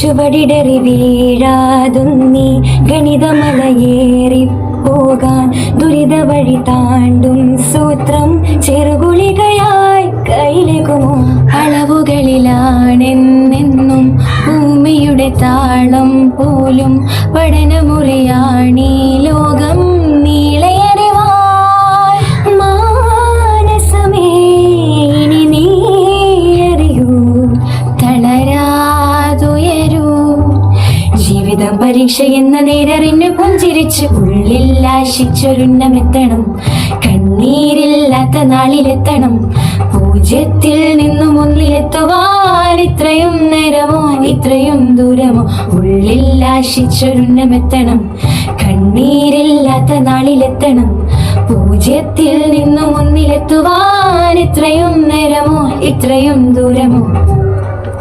ചുവടിടറി വീഴാതുന്നി ഗണിതമലയേറി പോകാൻ ദുരിത വഴി താണ്ടും സൂത്രം ചെറുകുളികയായി കയ്യിലേക്കുമോ? അളവുകളിലാണെന്നെന്നും ഭൂമിയുടെ താളം പോലും പഠനമുറിയാണീ ലോകം നീളയറിവാൻ. മാനസമേ ഇനി നീയറിയൂ, തളരാതുയരൂ. ജീവിതം പരീക്ഷ എന്ന നേരറിഞ്ഞ് പുഞ്ചിരിച്ച് ഉള്ളിൽ ആശിച്ചൊരുന്നമെത്തണം. കണ്ണീരില്ലാത്ത നാളിലെത്തണം. പൂജ്യത്തിൽ നിന്നും ഒന്നിലെത്തുവാൻ ഇത്രയും നേരമോ ഇത്രയും ദൂരമോ? ഉള്ളിൽ ആശിച്ചൊരുന്നമെത്തണം. കണ്ണീരില്ലാത്ത നാളിലെത്തണം. പൂജ്യത്തിൽ നിന്നും ഒന്നിലെത്തുവാൻ ഇത്രയും നേരമോ ഇത്രയും ദൂരമോ?